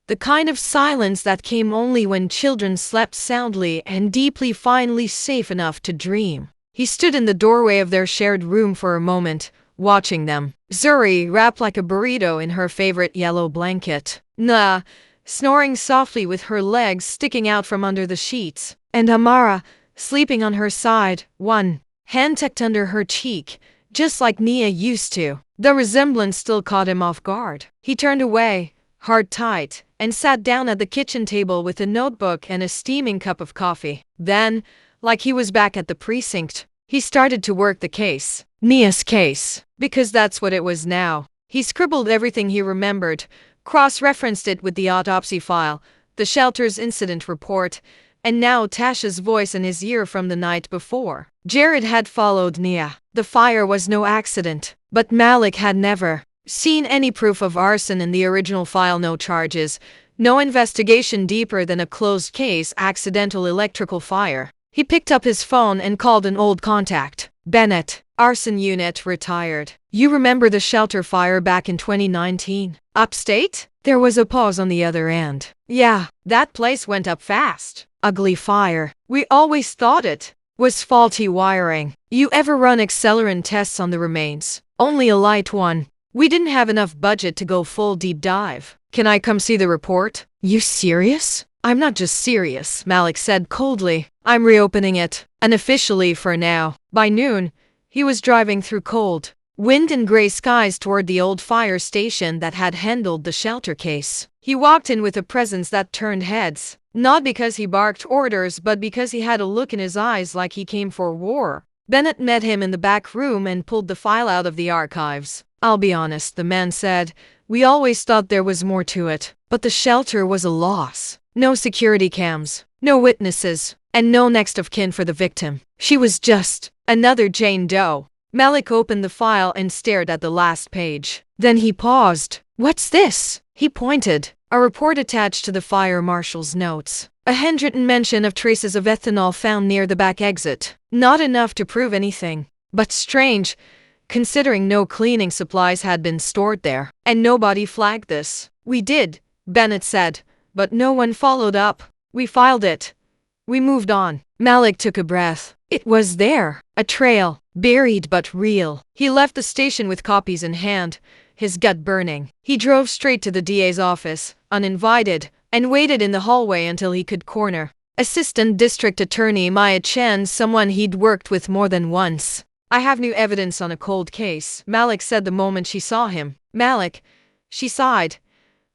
The kind of silence that came only when children slept soundly and deeply, finally safe enough to dream. He stood in the doorway of their shared room for a moment, watching them. Zuri, wrapped like a burrito in her favorite yellow blanket. Nah, snoring softly with her legs sticking out from under the sheets. And Amara, sleeping on her side, one hand tucked under her cheek, just like Nia used to. The resemblance still caught him off guard. He turned away, heart tight, and sat down at the kitchen table with a notebook and a steaming cup of coffee. Then, like he was back at the precinct, he started to work the case. Nia's case. Because that's what it was now. He scribbled everything he remembered, cross-referenced it with the autopsy file, the shelter's incident report, and now Tasha's voice in his ear from the night before. Jared had followed Nia. The fire was no accident. But Malik had never seen any proof of arson in the original file. No charges, no investigation deeper than a closed case, accidental electrical fire. He picked up his phone and called an old contact. Bennett, arson unit, retired. You remember the shelter fire back in 2019? Upstate? There was a pause on the other end. Yeah, that place went up fast. Ugly fire. We always thought it was faulty wiring. You ever run accelerant tests on the remains? Only a light one. We didn't have enough budget to go full deep dive. Can I come see the report? You serious? I'm not just serious, Malik said coldly. I'm reopening it. Unofficially for now. By noon, he was driving through cold wind and gray skies toward the old fire station that had handled the shelter case. He walked in with a presence that turned heads. Not because he barked orders, but because he had a look in his eyes like he came for war. Bennett met him in the back room and pulled the file out of the archives. I'll be honest, the man said. We always thought there was more to it. But the shelter was a loss. No security cams, no witnesses, and no next of kin for the victim. She was just another Jane Doe. Malik opened the file and stared at the last page. Then he paused. What's this? He pointed. A report attached to the fire marshal's notes. A handwritten mention of traces of ethanol found near the back exit. Not enough to prove anything. But strange, considering no cleaning supplies had been stored there. And nobody flagged this. We did, Bennett said, but no one followed up. We filed it. We moved on. Malik took a breath. It was there. A trail. Buried but real. He left the station with copies in hand, his gut burning. He drove straight to the DA's office, uninvited, and waited in the hallway until he could corner Assistant District Attorney Maya Chen, someone he'd worked with more than once. I have new evidence on a cold case, Malik said the moment she saw him. Malik, she sighed.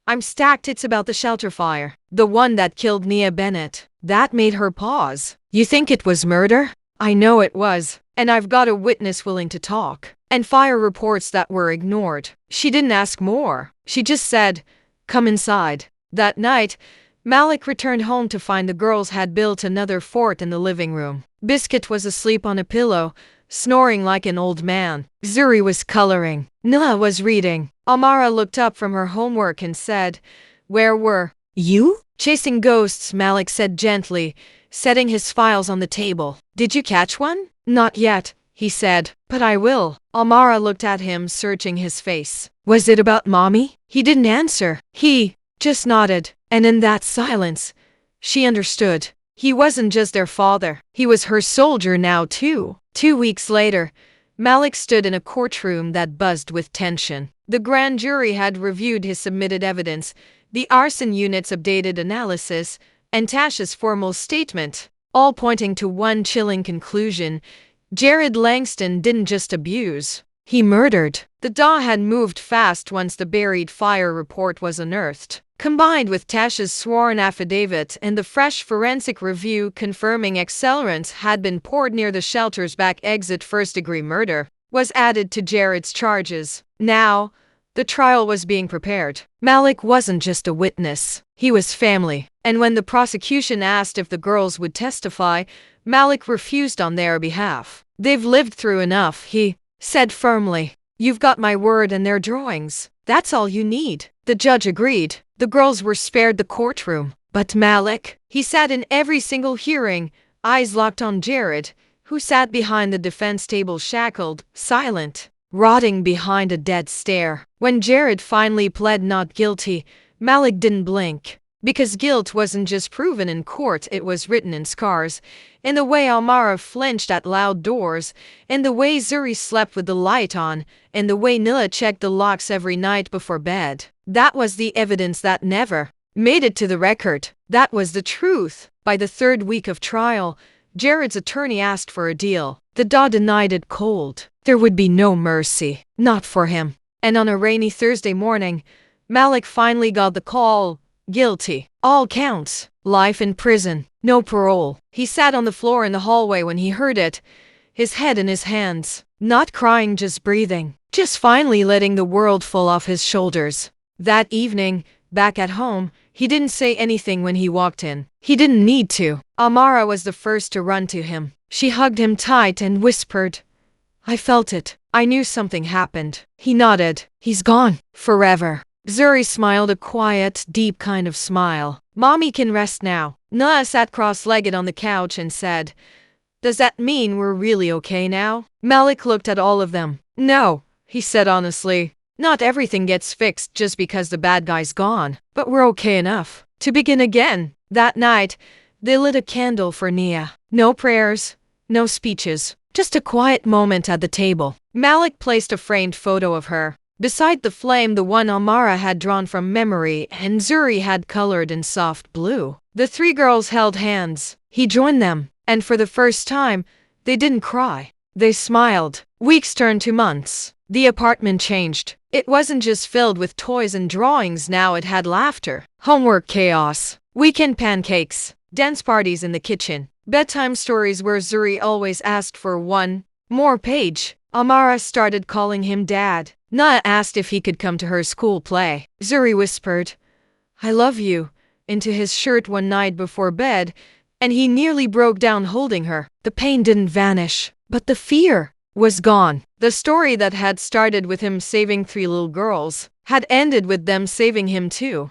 I'm stacked. It's about the shelter fire. The one that killed Nia Bennett. That made her pause. You think it was murder? I know it was. And I've got a witness willing to talk. And fire reports that were ignored. She didn't ask more. She just said, come inside. That night, Malik returned home to find the girls had built another fort in the living room. Biscuit was asleep on a pillow, snoring like an old man. Zuri was coloring. Nia was reading. Amara looked up from her homework and said, where were you? Chasing ghosts, Malik said gently, setting his files on the table. Did you catch one? Not yet, he said, but I will. Amara looked at him, searching his face. Was it about mommy? He didn't answer. He just nodded. And in that silence, she understood. He wasn't just their father, he was her soldier now too. 2 weeks later, Malik stood in a courtroom that buzzed with tension. The grand jury had reviewed his submitted evidence, the arson unit's updated analysis, and Tasha's formal statement, all pointing to one chilling conclusion: Jared Langston didn't just abuse, he murdered. The DA had moved fast once the buried fire report was unearthed. Combined with Tasha's sworn affidavit and the fresh forensic review confirming accelerants had been poured near the shelter's back exit, first-degree murder was added to Jared's charges. Now, the trial was being prepared. Malik wasn't just a witness, he was family. And when the prosecution asked if the girls would testify, Malik refused on their behalf. They've lived through enough, he said firmly. You've got my word and their drawings. That's all you need. The judge agreed. The girls were spared the courtroom. But Malik, he sat in every single hearing, eyes locked on Jared, who sat behind the defense table, shackled, silent, rotting behind a dead stare. When Jared finally pled not guilty, Malik didn't blink. Because guilt wasn't just proven in court, it was written in scars. In the way Amara flinched at loud doors, in the way Zuri slept with the light on, in the way Nila checked the locks every night before bed. That was the evidence that never made it to the record. That was the truth. By the third week of trial, Jared's attorney asked for a deal. The DA denied it cold. There would be no mercy. Not for him. And on a rainy Thursday morning, Malik finally got the call. Guilty. All counts. Life in prison. No parole. He sat on the floor in the hallway when he heard it, his head in his hands. Not crying, just breathing. Just finally letting the world fall off his shoulders. That evening, back at home, he didn't say anything when he walked in. He didn't need to. Amara was the first to run to him. She hugged him tight and whispered, I felt it. I knew something happened. He nodded. He's gone. Forever. Zuri smiled, a quiet, deep kind of smile. Mommy can rest now. Noah sat cross-legged on the couch and said, Does that mean we're really okay now? Malik looked at all of them. No, he said honestly. Not everything gets fixed just because the bad guy's gone. But we're okay enough to begin again. That night, they lit a candle for Nia. No prayers, no speeches. Just a quiet moment at the table. Malik placed a framed photo of her beside the flame, the one Amara had drawn from memory and Zuri had colored in soft blue. The three girls held hands. He joined them, and for the first time, they didn't cry. They smiled. Weeks turned to months. The apartment changed. It wasn't just filled with toys and drawings, now it had laughter, homework chaos, weekend pancakes, dance parties in the kitchen, bedtime stories where Zuri always asked for one more page. Amara started calling him Dad. Naa asked if he could come to her school play. Zuri whispered, I love you, into his shirt one night before bed, and he nearly broke down holding her. The pain didn't vanish, but the fear was gone. The story that had started with him saving three little girls had ended with them saving him too.